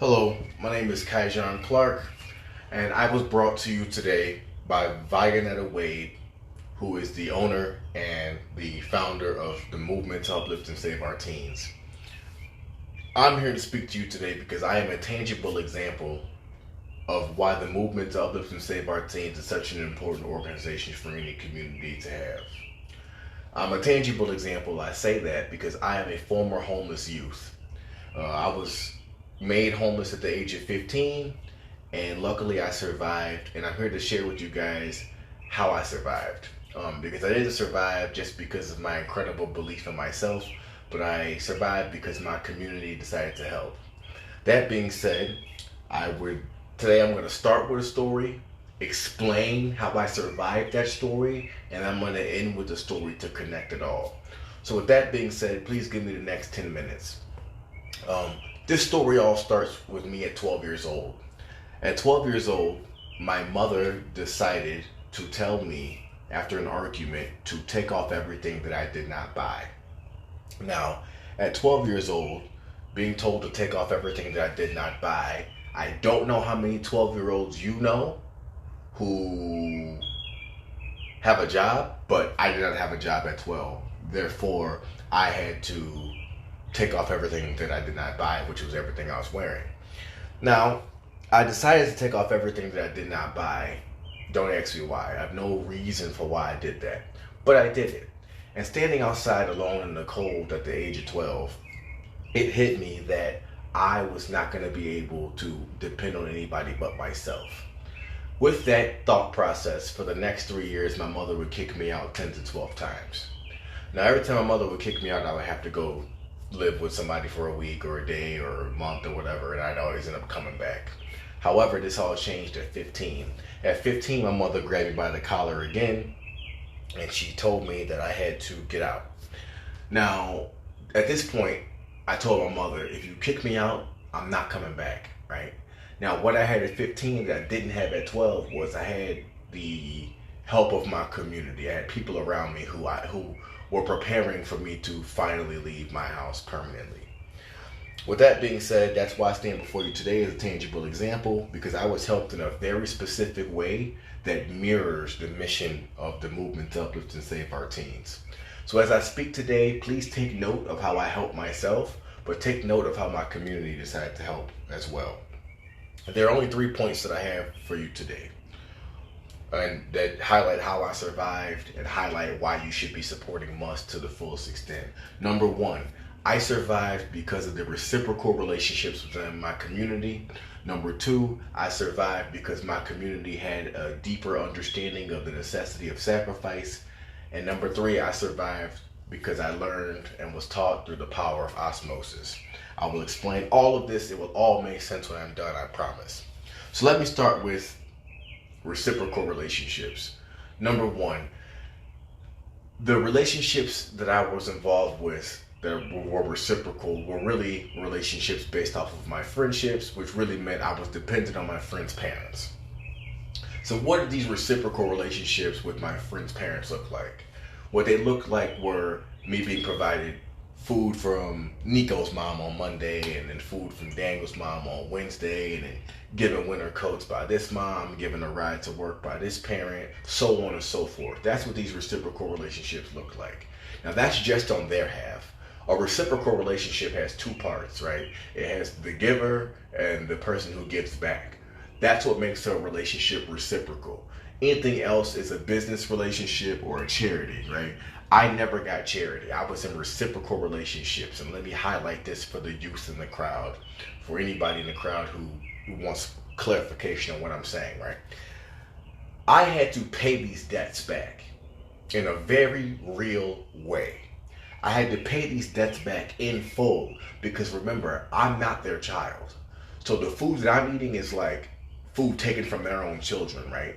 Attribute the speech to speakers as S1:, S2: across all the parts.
S1: Hello, my name is Qyjon Clark, and I was brought to you today by Viganetta Wade, who is the owner and the founder of the movement to uplift and save our teens. I'm here to speak to you today because I am a tangible example of why the movement to uplift and save our teens is such an important organization for any community to have. I'm a tangible example. I say that because I am a former homeless youth. I was made homeless at the age of 15, and luckily I survived, and I'm here to share with you guys how I survived. Because I didn't survive just because of my incredible belief in myself, but I survived because my community decided to help. That being said, today I'm going to start with a story, explain how I survived that story, and I'm going to end with the story to connect it all. So with that being said, please give me the next 10 minutes. This story all starts with me at 12 years old. At 12 years old, my mother decided to tell me, after an argument, to take off everything that I did not buy. Now, at 12 years old, being told to take off everything that I did not buy, I don't know how many 12-year-olds you know who have a job, but I did not have a job at 12. Therefore, I had to take off everything that I did not buy, which was everything I was wearing. Now, I decided to take off everything that I did not buy. Don't ask me why. I have no reason for why I did that. But I did it. And standing outside alone in the cold at the age of 12, it hit me that I was not going to be able to depend on anybody but myself. With that thought process, for the next 3 years, my mother would kick me out 10 to 12 times. Now, every time my mother would kick me out, I would have to go live with somebody for a week or a day or a month or whatever, and I'd always end up coming back. However, this all changed at 15. At 15, my mother grabbed me by the collar again, and she told me that I had to get out. Now, at this point, I told my mother, if you kick me out, I'm not coming back, right? Now, what I had at 15 that I didn't have at 12 was I had the help of my community. I had people around me who were preparing for me to finally leave my house permanently. With that being said, that's why I stand before you today as a tangible example, because I was helped in a very specific way that mirrors the mission of the movement to uplift and save our teens. So as I speak today, please take note of how I help myself, but take note of how my community decided to help as well. There are only 3 points that I have for you today, and that highlight how I survived and highlight why you should be supporting MUST to the fullest extent. Number 1, I survived because of the reciprocal relationships within my community. Number 2, I survived because my community had a deeper understanding of the necessity of sacrifice. And number 3, I survived because I learned and was taught through the power of osmosis. I will explain all of this. It will all make sense when I'm done, I promise. So let me start with reciprocal relationships. Number 1, the relationships that I was involved with that were reciprocal were really relationships based off of my friendships, which really meant I was dependent on my friends' parents. So what did these reciprocal relationships with my friends' parents look like? What they looked like were me being provided food from Nico's mom on Monday, and then food from Daniel's mom on Wednesday, and then given winter coats by this mom, given a ride to work by this parent, so on and so forth. That's what these reciprocal relationships look like. Now that's just on their half. A reciprocal relationship has 2 parts, right? It has the giver and the person who gives back. That's what makes a relationship reciprocal. Anything else is a business relationship or a charity, right? I never got charity. I was in reciprocal relationships. And let me highlight this for the youth in the crowd, for anybody in the crowd who wants clarification on what I'm saying, right? I had to pay these debts back in a very real way. I had to pay these debts back in full because remember, I'm not their child. So the food that I'm eating is like food taken from their own children, right?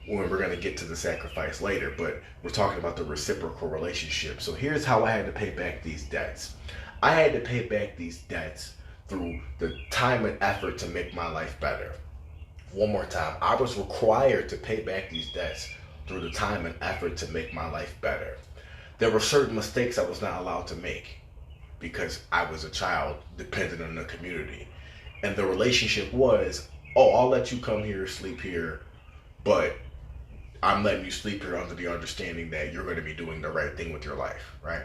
S1: When we're going to get to the sacrifice later, but we're talking about the reciprocal relationship. So here's how I had to pay back these debts. I had to pay back these debts through the time and effort to make my life better. One more time, I was required to pay back these debts through the time and effort to make my life better. There were certain mistakes I was not allowed to make because I was a child dependent on the community. And the relationship was, oh, I'll let you come here, sleep here, but I'm letting you sleep here under the understanding that you're going to be doing the right thing with your life, right?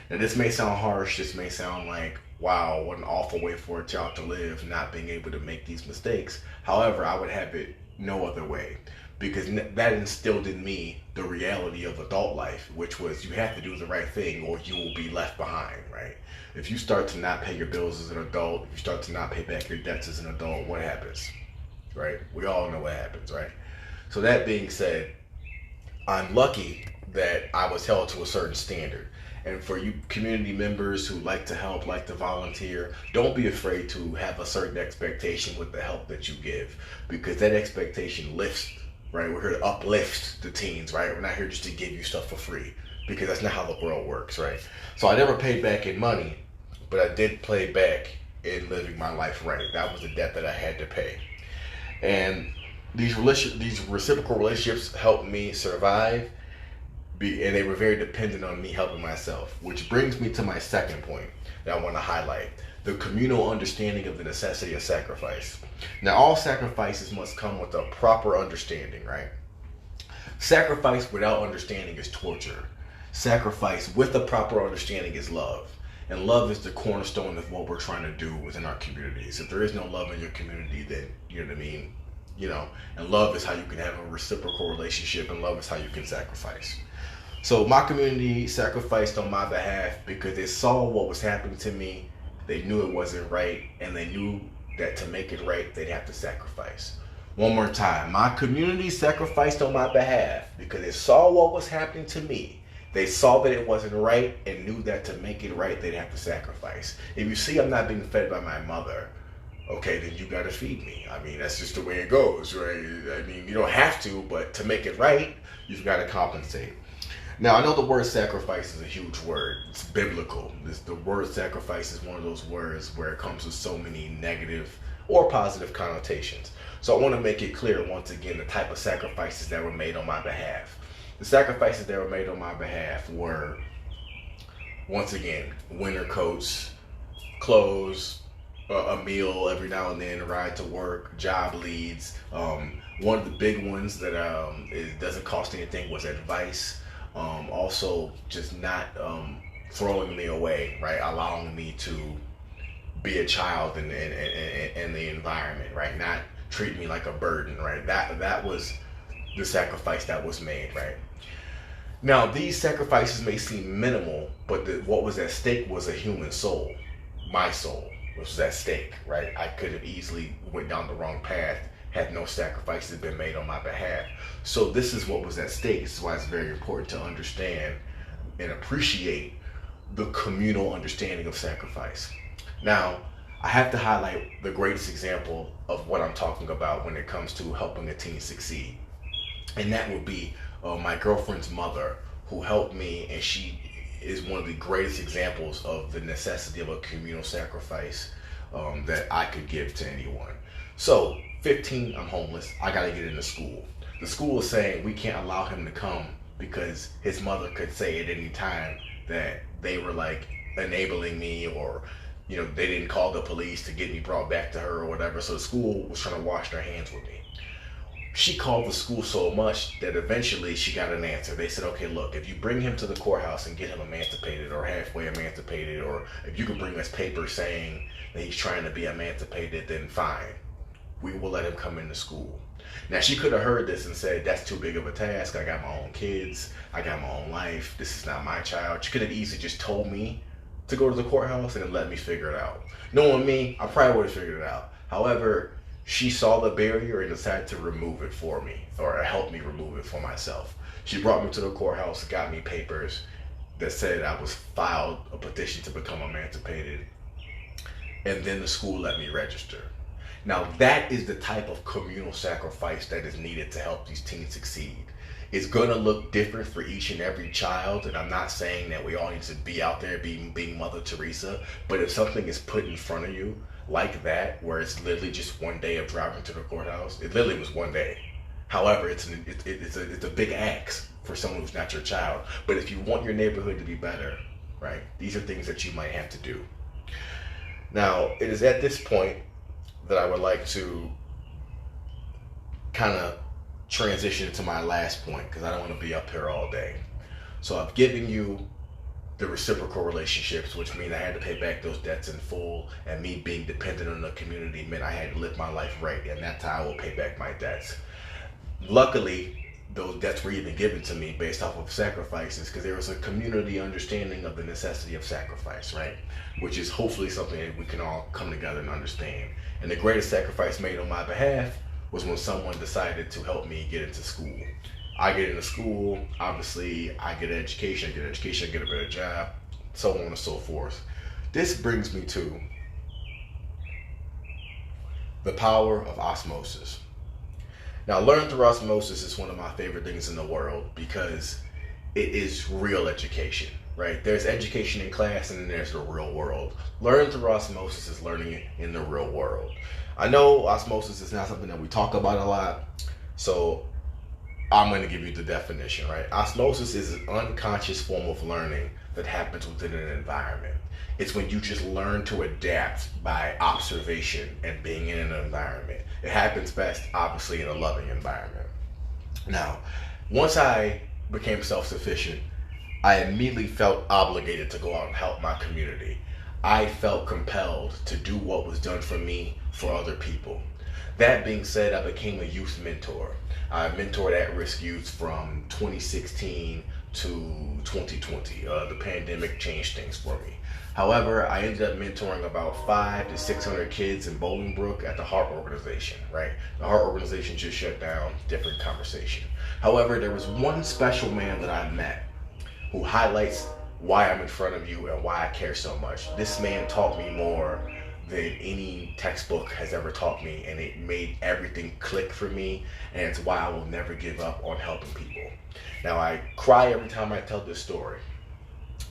S1: Now, this may sound harsh. This may sound like, wow, what an awful way for a child to live, not being able to make these mistakes. However, I would have it no other way, because that instilled in me the reality of adult life, which was you have to do the right thing or you will be left behind, right? If you start to not pay your bills as an adult, if you start to not pay back your debts as an adult, what happens, right? We all know what happens, right? So that being said, I'm lucky that I was held to a certain standard. And for you community members who like to help, like to volunteer, don't be afraid to have a certain expectation with the help that you give, because that expectation lifts, right? We're here to uplift the teens, right? We're not here just to give you stuff for free, because that's not how the world works, right? So I never paid back in money, but I did pay back in living my life right. That was the debt that I had to pay. And these reciprocal relationships helped me survive, and they were very dependent on me helping myself, which brings me to my second point that I want to highlight: the communal understanding of the necessity of sacrifice. Now, all sacrifices must come with a proper understanding, right? Sacrifice without understanding is torture. Sacrifice with a proper understanding is love. And love is the cornerstone of what we're trying to do within our communities. If there is no love in your community, then, you know what I mean? And love is how you can have a reciprocal relationship, and love is how you can sacrifice. So my community sacrificed on my behalf because they saw what was happening to me. They knew it wasn't right, and they knew that to make it right, they'd have to sacrifice. One more time, my community sacrificed on my behalf because they saw what was happening to me. They saw that it wasn't right and knew that to make it right, they'd have to sacrifice. If you see I'm not being fed by my mother, okay, then you gotta feed me. I mean, that's just the way it goes, right? I mean, you don't have to, but to make it right, you've got to compensate. Now, I know the word sacrifice is a huge word. It's biblical. The word sacrifice is one of those words where it comes with so many negative or positive connotations. So I want to make it clear once again the type of sacrifices that were made on my behalf. The sacrifices that were made on my behalf were, once again, winter coats, clothes, a meal every now and then, a ride to work, job leads. One of the big ones that it doesn't cost anything was advice. Also, just not throwing me away, right? Allowing me to be a child in the environment, right? Not treating me like a burden, right? That was the sacrifice that was made, right? Now, these sacrifices may seem minimal, but what was at stake was a human soul, my soul, which was at stake, right? I could have easily went down the wrong path had no sacrifices been made on my behalf. So this is what was at stake. This is why it's very important to understand and appreciate the communal understanding of sacrifice. Now, I have to highlight the greatest example of what I'm talking about when it comes to helping a teen succeed. And that would be my girlfriend's mother, who helped me, and she is one of the greatest examples of the necessity of a communal sacrifice that I could give to anyone. So, 15, I'm homeless. I gotta get into school. The school is saying we can't allow him to come because his mother could say at any time that they were like enabling me, or they didn't call the police to get me brought back to her or whatever. So the school was trying to wash their hands with me. She called the school so much that eventually she got an answer. They said, okay, look, if you bring him to the courthouse and get him emancipated or halfway emancipated, or if you can bring us papers saying that he's trying to be emancipated, then fine. We will let him come into school. Now, she could have heard this and said, that's too big of a task. I got my own kids. I got my own life. This is not my child. She could have easily just told me to go to the courthouse and then let me figure it out. Knowing me, I probably would have figured it out. However, she saw the barrier and decided to remove it for me, or help me remove it for myself. She brought me to the courthouse, got me papers that said I was filed a petition to become emancipated, and then the school let me register. Now, that is the type of communal sacrifice that is needed to help these teens succeed. It's going to look different for each and every child, and I'm not saying that we all need to be out there being Mother Teresa, but if something is put in front of you like that, where it's literally just one day of driving to the courthouse, it literally was one day. However, it's a big ask for someone who's not your child. But if you want your neighborhood to be better, right, these are things that you might have to do. Now, it is at this point that I would like to kind of transition to my last point, because I don't want to be up here all day. So I've given you the reciprocal relationships, which mean I had to pay back those debts in full, and me being dependent on the community meant I had to live my life right, and that's how I will pay back my debts. Luckily, those debts were even given to me based off of sacrifices, because there was a community understanding of the necessity of sacrifice, right? Which is hopefully something that we can all come together and understand. And the greatest sacrifice made on my behalf was when someone decided to help me get into school. I get into school, obviously I get an education, I get a better job, so on and so forth. This brings me to the power of osmosis. Now, learn through osmosis is one of my favorite things in the world, because it is real education, right? There's education in class, and then there's the real world. Learn through osmosis is learning in the real world. I know osmosis is not something that we talk about a lot, so I'm going to give you the definition, right? Osmosis is an unconscious form of learning that happens within an environment. It's when you just learn to adapt by observation and being in an environment. It happens best, obviously, in a loving environment. Now, once I became self-sufficient, I immediately felt obligated to go out and help my community. I felt compelled to do what was done for me for other people. That being said, I became a youth mentor. I mentored at-risk youth from 2016 to 2020. The pandemic changed things for me. However, I ended up mentoring about 500 to 600 kids in Bolingbrook at the Heart Organization, right? The Heart Organization just shut down, different conversation. However, there was one special man that I met who highlights why I'm in front of you and why I care so much. This man taught me more than any textbook has ever taught me, and it made everything click for me, and it's why I will never give up on helping people. Now, I cry every time I tell this story,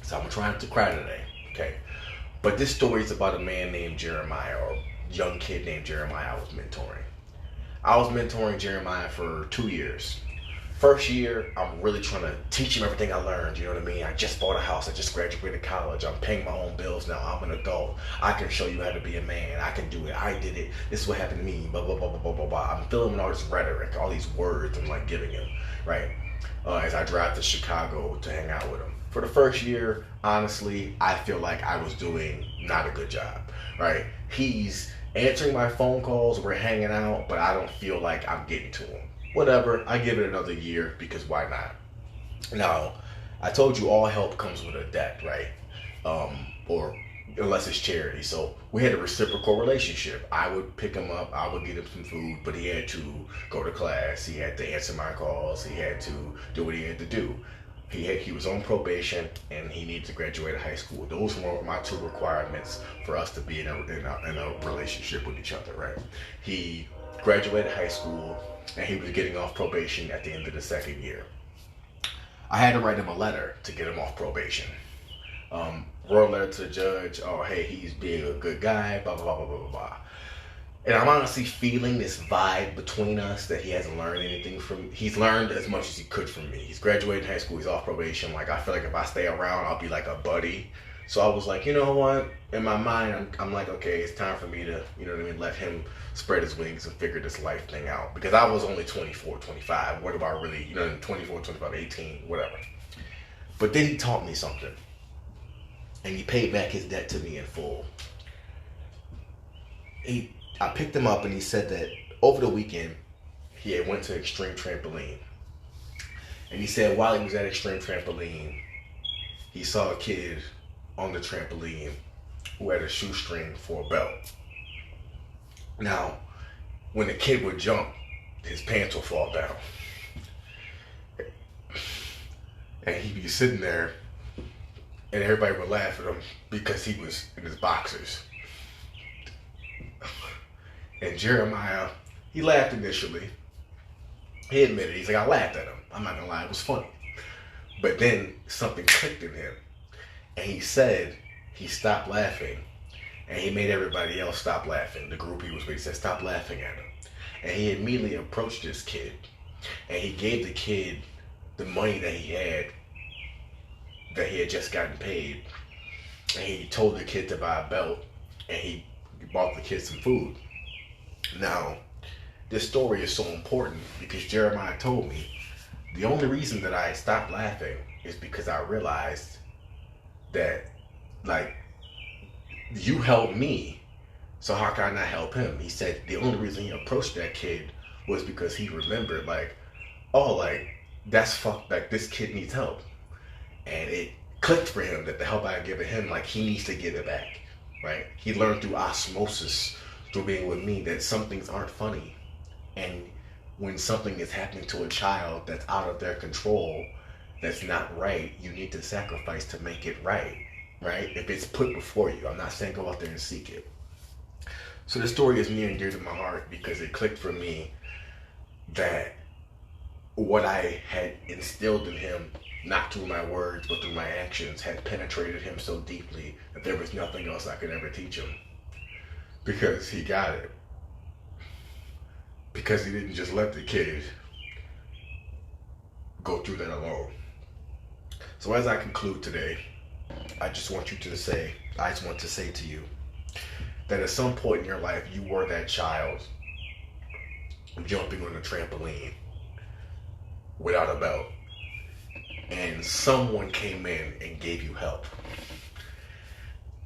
S1: so I'm trying to cry today, okay? But this story is about a man named Jeremiah, or a young kid named Jeremiah I was mentoring. I was mentoring Jeremiah for 2 years. First year, I'm really trying to teach him everything I learned, you know what I mean? I just bought a house, I just graduated college, I'm paying my own bills now, I'm an adult. I can show you how to be a man, I can do it, I did it, this is what happened to me, blah, blah, blah, blah, blah, blah, blah. I'm filling all this rhetoric, all these words I'm like giving him, right? As I drive to Chicago to hang out with him. For the first year, honestly, I feel like I was doing not a good job, right? He's answering my phone calls, we're hanging out, but I don't feel like I'm getting to him. Whatever, I give it another year, because why not? Now, I told you all help comes with a debt, right? Or unless it's charity. So we had a reciprocal relationship. I would pick him up, I would get him some food, but he had to go to class, he had to answer my calls, he had to do what he had to do. He was on probation, and he needed to graduate high school. Those were my two requirements for us to be in a relationship with each other, right? He graduated high school, and he was getting off probation at the end of the second year. I had to write him a letter to get him off probation. Wrote a letter to the judge, oh, hey, he's being a good guy, blah, blah, blah, blah, blah, blah. And I'm honestly feeling this vibe between us that he hasn't learned anything from me. He's learned as much as he could from me. He's graduated high school, he's off probation. Like, I feel like if I stay around, I'll be like a buddy. So I was like, you know what? In my mind, I'm like, okay, it's time for me to, you know what I mean, let him spread his wings and figure this life thing out. Because I was only 24, 25. What about really, 24, 25, 18, whatever. But then he taught me something. And he paid back his debt to me in full. I picked him up, and he said that over the weekend, he had went to Extreme Trampoline. And he said while he was at Extreme Trampoline, he saw a kid on the trampoline who had a shoestring for a belt. Now, when the kid would jump, his pants would fall down. And he'd be sitting there, and everybody would laugh at him because he was in his boxers. And Jeremiah, he laughed initially. He admitted, he's like, I laughed at him. I'm not gonna lie, it was funny. But then something clicked in him. And he said he stopped laughing. And he made everybody else stop laughing. The group he was with, he said, stop laughing at him. And he immediately approached this kid. And he gave the kid the money that he had just gotten paid. And he told the kid to buy a belt. And he bought the kid some food. Now, this story is so important because Jeremiah told me the only reason that I stopped laughing is because I realized that, like, you helped me, so how can I not help him? He said the only reason he approached that kid was because he remembered, like, oh, like, that's fucked, like, this kid needs help. And it clicked for him that the help I had given him, like, he needs to give it back, right? He learned through osmosis, through being with me, that some things aren't funny. And when something is happening to a child that's out of their control, that's not right, you need to sacrifice to make it right, right? If it's put before you. I'm not saying go out there and seek it. So this story is near and dear to my heart because it clicked for me that what I had instilled in him, not through my words, but through my actions, had penetrated him so deeply that there was nothing else I could ever teach him. Because he got it. Because he didn't just let the kid go through that alone. So as I conclude today, I just want to say to you that at some point in your life, you were that child jumping on a trampoline without a belt. And someone came in and gave you help.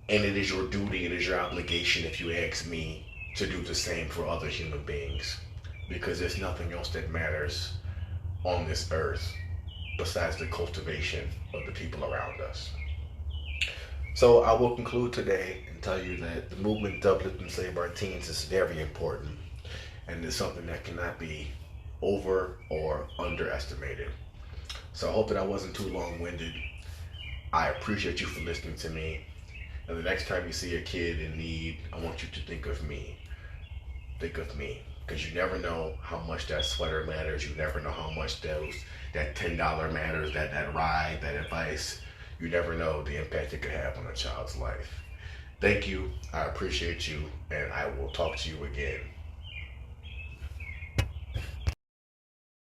S1: And it is your duty, it is your obligation, if you ask me, to do the same for other human beings. Because there's nothing else that matters on this earth besides the cultivation of the people around us. So I will conclude today and tell you that the movement to uplift and save our teens is very important. And it's something that cannot be over or underestimated. So I hope that I wasn't too long-winded. I appreciate you for listening to me. And the next time you see a kid in need, I want you to think of me. Think of me. Because you never know how much that sweater matters. You never know how much that $10 matters, that ride, that advice. You never know the impact it could have on a child's life. Thank you. I appreciate you. And I will talk to you again.